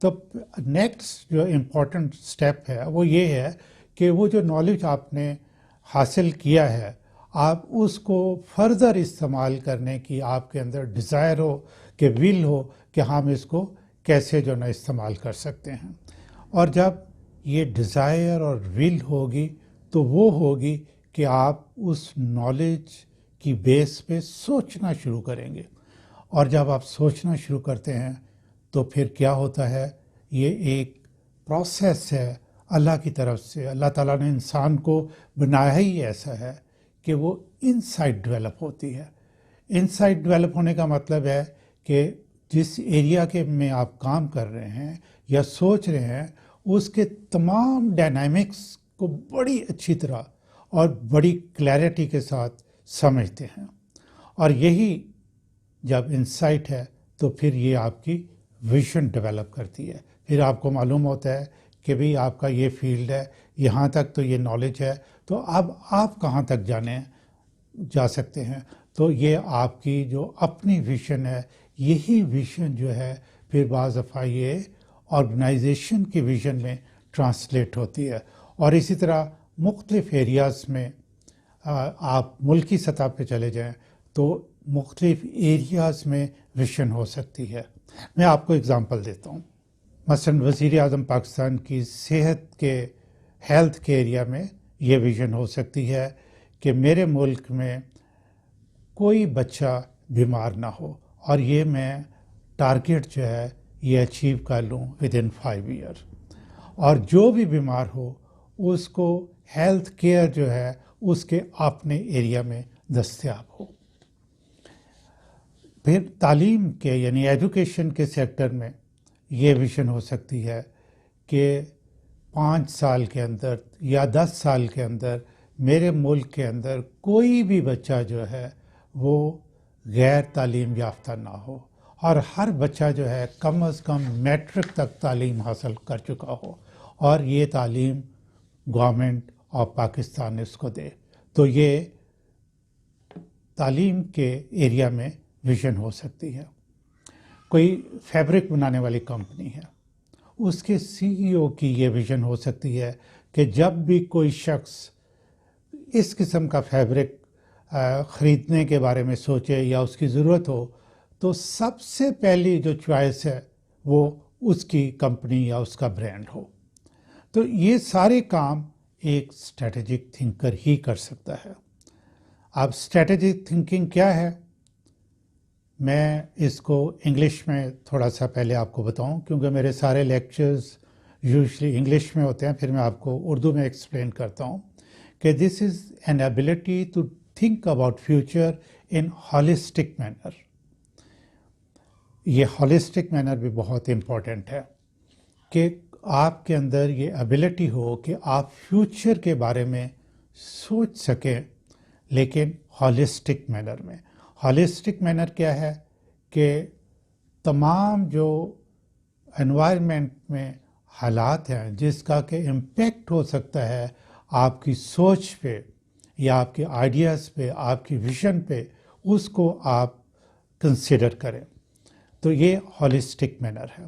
تو نیکسٹ جو important step ہے وہ یہ ہے کہ وہ جو نالج آپ نے حاصل کیا ہے آپ اس کو فردر استعمال کرنے کی آپ کے اندر ڈیزائر ہو کہ ول ہو کہ ہم اس کو کیسے جو نا استعمال کر سکتے ہیں. اور جب یہ ڈیزائر اور ول ہوگی تو وہ ہوگی کہ آپ اس نالج کی بیس پہ سوچنا شروع کریں گے. اور جب آپ سوچنا شروع کرتے ہیں تو پھر کیا ہوتا ہے، یہ ایک پروسیس ہے اللہ کی طرف سے. اللہ تعالیٰ نے انسان کو بنایا ہی ایسا ہے کہ وہ انسائٹ ڈیولپ ہوتی ہے. انسائٹ ڈیولپ ہونے کا مطلب ہے کہ جس ایریا کے میں آپ کام کر رہے ہیں یا سوچ رہے ہیں اس کے تمام ڈائنامکس کو بڑی اچھی طرح اور بڑی کلیئرٹی کے ساتھ سمجھتے ہیں. اور یہی جب انسائٹ ہے تو پھر یہ آپ کی ویژن ڈیولپ کرتی ہے. پھر آپ کو معلوم ہوتا ہے کہ بھئی آپ کا یہ فیلڈ ہے، یہاں تک تو یہ نالج ہے، تو اب آپ کہاں تک جا سکتے ہیں. تو یہ آپ کی جو اپنی ویژن ہے، یہی ویژن جو ہے پھر بعض دفعہ یہ آرگنائزیشن کی ویژن میں ٹرانسلیٹ ہوتی ہے. اور اسی طرح مختلف ایریاز میں آپ ملکی سطح پہ چلے جائیں تو مختلف ایریاز میں ویژن ہو سکتی ہے. میں آپ کو اگزامپل دیتا ہوں. مثلا وزیر اعظم پاکستان کی صحت کے ہیلتھ کے ایریا میں یہ ویژن ہو سکتی ہے کہ میرے ملک میں کوئی بچہ بیمار نہ ہو، اور یہ میں ٹارگیٹ جو ہے یہ اچیو کر لوں ودن 5 ایئر. اور جو بھی بیمار ہو اس کو ہیلتھ کیئر جو ہے اس کے اپنے ایریا میں دستیاب ہو. پھر تعلیم کے یعنی ایجوکیشن کے سیکٹر میں یہ ویژن ہو سکتی ہے کہ 5 سال کے اندر یا 10 سال کے اندر میرے ملک کے اندر کوئی بھی بچہ جو ہے وہ غیر تعلیم یافتہ نہ ہو، اور ہر بچہ جو ہے کم از کم میٹرک تک تعلیم حاصل کر چکا ہو، اور یہ تعلیم گورنمنٹ آف پاکستان اس کو دے. تو یہ تعلیم کے ایریا میں ویژن ہو سکتی ہے. کوئی فیبرک بنانے والی کمپنی ہے، اس کے سی ای او کی یہ ویژن ہو سکتی ہے کہ جب بھی کوئی شخص اس قسم کا فیبرک خریدنے کے بارے میں سوچے یا اس کی ضرورت ہو تو سب سے پہلی جو چوائس ہے وہ اس کی کمپنی یا اس کا برانڈ ہو. تو یہ سارے کام ایک اسٹریٹجک تھنکر ہی کر سکتا ہے. اب اسٹریٹجک تھنکنگ کیا ہے، میں اس کو انگلش میں تھوڑا سا پہلے آپ کو بتاؤں، کیونکہ میرے سارے لیکچرز یوزلی انگلش میں ہوتے ہیں، پھر میں آپ کو اردو میں ایکسپلین کرتا ہوں کہ this is an ability to think about future in holistic manner. یہ ہالسٹک مینر بھی بہت امپورٹنٹ ہے کہ آپ کے اندر یہ ایبلٹی ہو کہ آپ فیوچر کے بارے میں سوچ سکیں، لیکن ہالسٹک مینر میں. ہالسٹک مینر کیا ہے کہ تمام جو انوائرمنٹ میں حالات ہیں جس کا کہ امپیکٹ ہو سکتا ہے آپ کی سوچ پہ یا آپ کے آئیڈیاز پہ، آپ کی ویژن پہ، اس کو آپ کنسیڈر کریں. تو یہ ہالسٹک مینر ہے.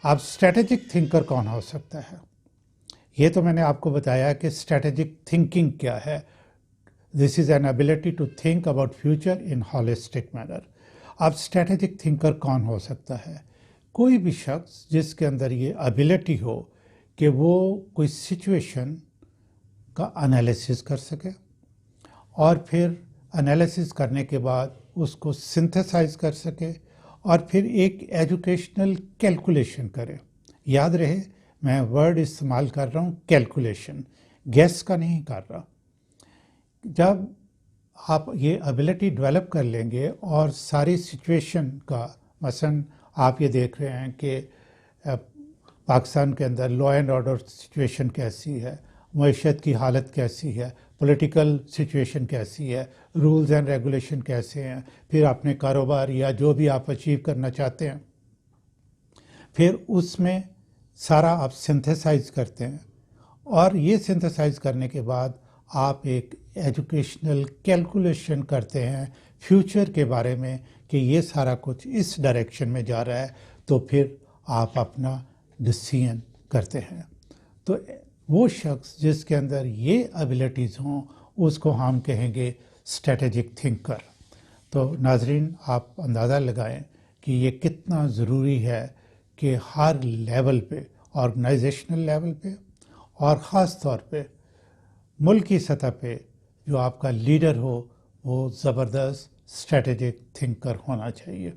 اب اسٹریٹجک تھنکر کون ہو سکتا ہے؟ یہ تو میں نے آپ کو بتایا کہ اسٹریٹجک تھنکنگ کیا ہے. This is an ability to think about future in holistic manner. اب اسٹریٹجک تھنکر کون ہو سکتا ہے؟ کوئی بھی شخص جس کے اندر یہ ایبلٹی ہو کہ وہ کوئی سچویشن کا انالیسس کر سکے، اور پھر انالیسس کرنے کے بعد اس کو سنتھیسائز کر سکے، اور پھر ایک ایجوکیشنل کیلکولیشن کرے. یاد رہے میں ورڈ استعمال کر رہا ہوں کیلکولیشن، گیس کا نہیں کر رہا. جب آپ یہ ایبلٹی ڈیولپ کر لیں گے اور ساری سچویشن کا، مثلا آپ یہ دیکھ رہے ہیں کہ پاکستان کے اندر لا اینڈ آرڈر سچویشن کیسی ہے، معیشت کی حالت کیسی ہے، پولیٹیکل سچویشن کیسی ہے، رولز اینڈ ریگولیشن کیسے ہیں، پھر اپنے کاروبار یا جو بھی آپ اچیو کرنا چاہتے ہیں، پھر اس میں سارا آپ سنتھیسائز کرتے ہیں. اور یہ سنتھیسائز کرنے کے بعد آپ ایک ایجوکیشنل کیلکولیشن کرتے ہیں فیوچر کے بارے میں کہ یہ سارا کچھ اس ڈائریکشن میں جا رہا ہے. تو پھر آپ اپنا ڈسیزن کرتے ہیں. تو وہ شخص جس کے اندر یہ ایبلٹیز ہوں اس کو ہم کہیں گے اسٹریٹجک تھنکر. تو ناظرین آپ اندازہ لگائیں کہ یہ کتنا ضروری ہے کہ ہر لیول پہ، آرگنائزیشنل لیول پہ اور خاص طور پہ ملکی سطح پہ جو آپ کا لیڈر ہو وہ زبردست اسٹریٹجک تھنکر ہونا چاہیے.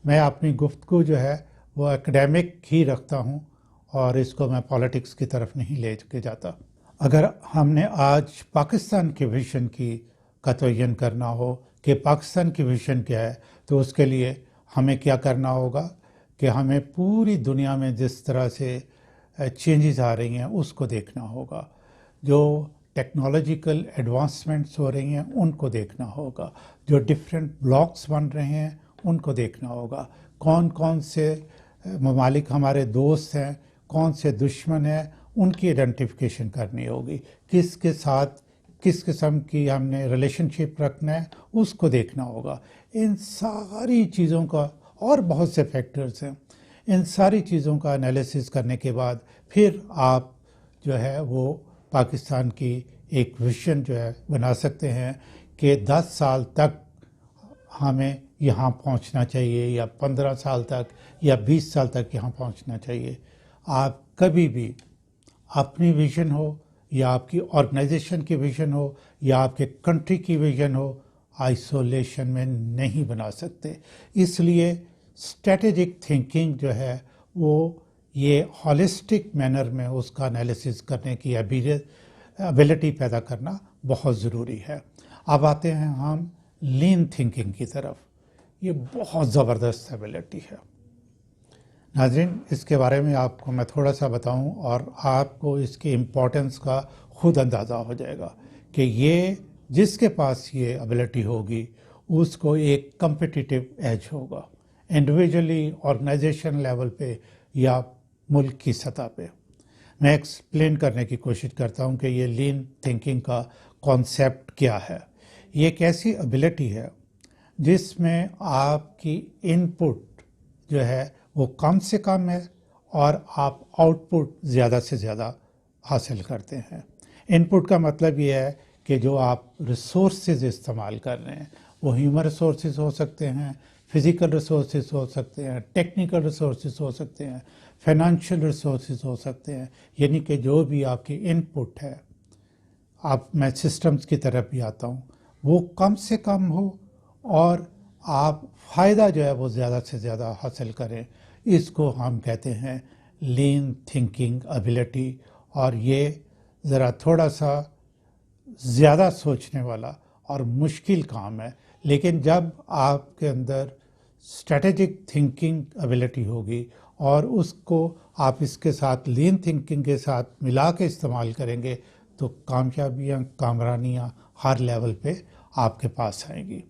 میں اپنی گفتگو جو ہے وہ اکیڈیمک ہی رکھتا ہوں اور اس کو میں پالیٹکس کی طرف نہیں لے کے جاتا. اگر ہم نے آج پاکستان کے ویژن کا تعین کرنا ہو کہ پاکستان کی ویژن کیا ہے، تو اس کے لیے ہمیں کیا کرنا ہوگا کہ ہمیں پوری دنیا میں جس طرح سے چینجز آ رہی ہیں اس کو دیکھنا ہوگا، جو ٹیکنالوجیکل ایڈوانسمنٹس ہو رہی ہیں ان کو دیکھنا ہوگا، جو ڈفرینٹ بلاکس بن رہے ہیں ان کو دیکھنا ہوگا، کون کون سے ممالک ہمارے دوست ہیں، کون سے دشمن ہیں، ان کی آئیڈینٹیفیکیشن کرنی ہوگی، کس کے ساتھ کس قسم کی ہم نے ریلیشن شپ رکھنا ہے اس کو دیکھنا ہوگا. ان ساری چیزوں کا اور بہت سے فیکٹرز ہیں، ان ساری چیزوں کا انالیسس کرنے کے بعد پھر آپ جو ہے وہ پاکستان کی ایک ویژن جو ہے بنا سکتے ہیں کہ 10 سال تک ہمیں یہاں پہنچنا چاہیے، یا 15 سال تک، یا 20 سال تک یہاں پہنچنا چاہیے. آپ کبھی بھی اپنی ویژن ہو یا آپ کی آرگنائزیشن کی ویژن ہو یا آپ کے کنٹری کی ویژن ہو آئسولیشن میں نہیں بنا سکتے. اس لیے اسٹریٹجک تھنکنگ جو ہے وہ یہ ہالسٹک مینر میں اس کا انالیسس کرنے کی ایبلٹی پیدا کرنا بہت ضروری ہے. اب آتے ہیں ہم لین تھنکنگ کی طرف. یہ بہت زبردست ایبلٹی ہے. ناظرین اس کے بارے میں آپ کو میں تھوڑا سا بتاؤں اور آپ کو اس کی امپورٹنس کا خود اندازہ ہو جائے گا کہ یہ جس کے پاس یہ ایبلٹی ہوگی اس کو ایک کمپٹیٹیو ایج ہوگا، انڈیویجولی، آرگنائزیشن لیول پہ یا ملک کی سطح پہ. میں ایکسپلین کرنے کی کوشش کرتا ہوں کہ یہ لین تھنکنگ کا کانسیپٹ کیا ہے. یہ ایک ایسی ایبلٹی ہے جس میں آپ کی ان پٹ جو ہے وہ کم سے کم ہے اور آپ آؤٹ پٹ زیادہ سے زیادہ حاصل کرتے ہیں. ان پٹ کا مطلب یہ ہے کہ جو آپ ریسورسز استعمال کر رہے ہیں وہ ہیومن ریسورسز ہو سکتے ہیں، فزیکل ریسورسز ہو سکتے ہیں، ٹیکنیکل ریسورسز ہو سکتے ہیں، فائنانشیل ریسورسز ہو سکتے ہیں. یعنی کہ جو بھی آپ کی ان پٹ ہے، میں سسٹمز کی طرف بھی آتا ہوں، وہ کم سے کم ہو اور آپ فائدہ جو ہے وہ زیادہ سے زیادہ حاصل کریں. اس کو ہم کہتے ہیں لین تھنکنگ ایبلٹی. اور یہ ذرا تھوڑا سا زیادہ سوچنے والا اور مشکل کام ہے، لیکن جب آپ کے اندر اسٹریٹجک تھنکنگ ایبلٹی ہوگی اور اس کو آپ اس کے ساتھ لین تھنکنگ کے ساتھ ملا کے استعمال کریں گے تو کامیابیاں، کامرانیاں ہر لیول پہ آپ کے پاس آئیں گی.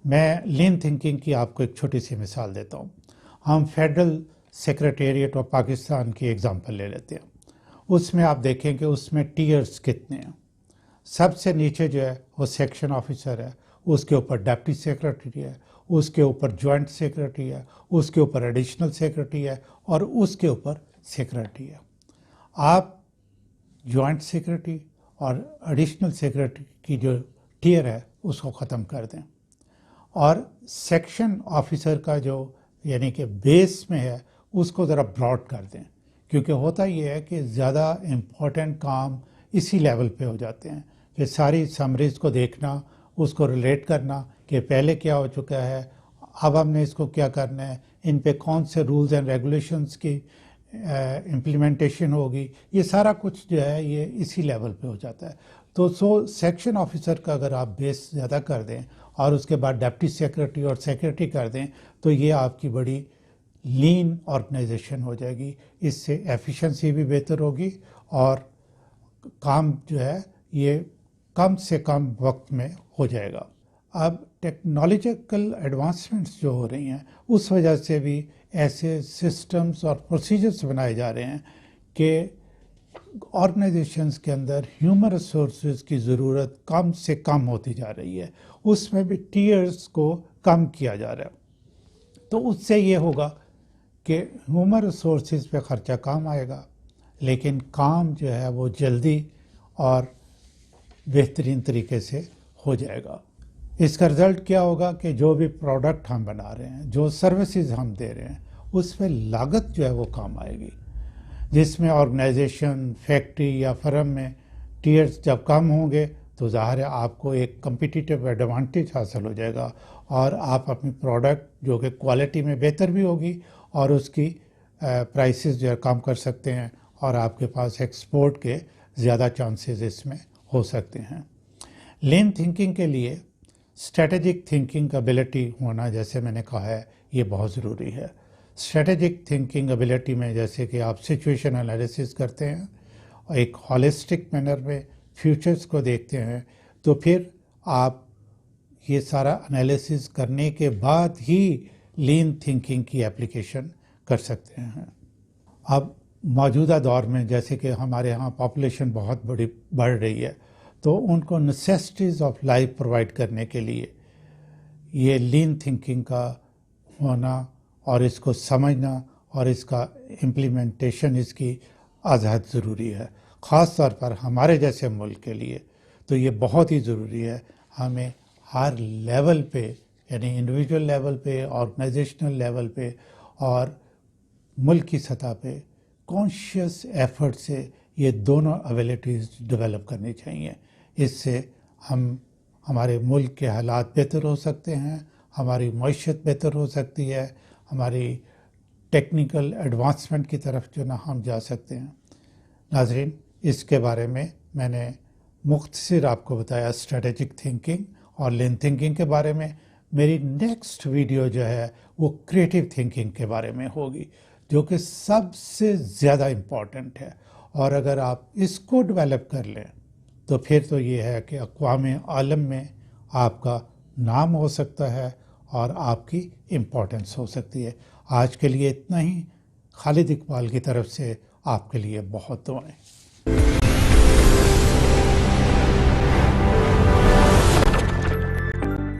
میں لین تھنکنگ کی آپ کو ایک چھوٹی سی مثال دیتا ہوں. ہم فیڈرل سیکریٹریٹ آف پاکستان کی ایگزامپل لے لیتے ہیں. اس میں آپ دیکھیں کہ اس میں ٹیئرز کتنے ہیں. سب سے نیچے جو ہے وہ سیکشن آفیسر ہے، اس کے اوپر ڈپٹی سیکریٹری ہے، اس کے اوپر جوائنٹ سیکریٹری ہے، اس کے اوپر ایڈیشنل سیکریٹری ہے اور اس کے اوپر سیکریٹری ہے. آپ جوائنٹ سیکریٹری اور ایڈیشنل سیکریٹری کی جو ٹیئر ہے اس کو ختم کر دیں اور سیکشن آفیسر کا جو یعنی کہ بیس میں ہے اس کو ذرا براڈ کر دیں. کیونکہ ہوتا یہ ہے کہ زیادہ امپورٹنٹ کام اسی لیول پہ ہو جاتے ہیں کہ ساری سمریز کو دیکھنا، اس کو ریلیٹ کرنا کہ پہلے کیا ہو چکا ہے، اب ہم نے اس کو کیا کرنا ہے، ان پہ کون سے رولز اینڈ ریگولیشنز کی امپلیمنٹیشن ہوگی. یہ سارا کچھ جو ہے یہ اسی لیول پہ ہو جاتا ہے. تو سیکشن آفیسر کا اگر آپ بیس زیادہ کر دیں اور اس کے بعد ڈپٹی سیکریٹری اور سیکریٹری کر دیں تو یہ آپ کی بڑی لین آرگنائزیشن ہو جائے گی. اس سے ایفیشنسی بھی بہتر ہوگی اور کام جو ہے یہ کم سے کم وقت میں ہو جائے گا. اب ٹیکنالوجیکل ایڈوانسمنٹس جو ہو رہی ہیں اس وجہ سے بھی ایسے سسٹمز اور پروسیجرز بنائے جا رہے ہیں کہ آرگنائزیشنز کے اندر ہیومن ریسورسز کی ضرورت کم سے کم ہوتی جا رہی ہے. اس میں بھی ٹیئرز کو کم کیا جا رہا ہے. تو اس سے یہ ہوگا کہ ہیومن ریسورسز پہ خرچہ کم آئے گا لیکن کام جو ہے وہ جلدی اور بہترین طریقے سے ہو جائے گا۔ اس کا رزلٹ کیا ہوگا کہ جو بھی پروڈکٹ ہم بنا رہے ہیں، جو سروسز ہم دے رہے ہیں، اس پہ لاگت جو ہے وہ کم آئے گی، جس میں آرگنائزیشن، فیکٹری یا فرم میں ٹیئرز جب کم ہوں گے تو ظاہر ہے آپ کو ایک کمپیٹیٹیو ایڈوانٹیج حاصل ہو جائے گا اور آپ اپنی پروڈکٹ جو کہ کوالٹی میں بہتر بھی ہوگی اور اس کی پرائسز جو ہے کم کر سکتے ہیں اور آپ کے پاس ایکسپورٹ کے زیادہ چانسز اس میں ہو سکتے ہیں۔ لین تھنکنگ کے لیے اسٹریٹجک تھنکنگ ایبلٹی ہونا، جیسے میں نے کہا ہے، یہ بہت ضروری ہے۔ اسٹریٹجک تھنکنگ ایبلٹی میں جیسے کہ آپ سچویشن انالیسس کرتے ہیں اور ایک ہالسٹک مینر میں فیوچرز کو دیکھتے ہیں، تو پھر آپ یہ سارا انالیسس کرنے کے بعد ہی لین تھنکنگ کی اپلیکیشن کر سکتے ہیں۔ اب موجودہ دور میں جیسے کہ ہمارے ہاں پاپولیشن بہت بڑھ رہی ہے، تو ان کو نیسیسٹیز آف لائف پرووائڈ کرنے کے لیے یہ لین تھنکنگ کا ہونا اور اس کو سمجھنا اور اس کا امپلیمنٹیشن اس کی ازحد ضروری ہے۔ خاص طور پر ہمارے جیسے ملک کے لیے تو یہ بہت ہی ضروری ہے۔ ہمیں ہر لیول پہ، یعنی انڈیویجول لیول پہ، آرگنائزیشنل لیول پہ اور ملک کی سطح پہ کانشیس ایفرٹ سے یہ دونوں ایبلٹیز ڈیولپ کرنی چاہیے۔ اس سے ہمارے ملک کے حالات بہتر ہو سکتے ہیں، ہماری معیشت بہتر ہو سکتی ہے، ہماری ٹیکنیکل ایڈوانسمنٹ کی طرف جو نا ہم جا سکتے ہیں۔ ناظرین، اس کے بارے میں نے مختصر آپ کو بتایا اسٹریٹجک تھنکنگ اور لین تھنکنگ کے بارے میں۔ میری نیکسٹ ویڈیو جو ہے وہ کریٹیو تھنکنگ کے بارے میں ہوگی، جو کہ سب سے زیادہ امپورٹنٹ ہے، اور اگر آپ اس کو ڈیولپ کر لیں تو پھر تو یہ ہے کہ اقوام عالم میں آپ کا نام ہو سکتا ہے اور آپ کی امپورٹنس ہو سکتی ہے۔ آج کے لیے اتنا ہی۔ خالد اقبال کی طرف سے آپ کے لیے بہت دعائیں۔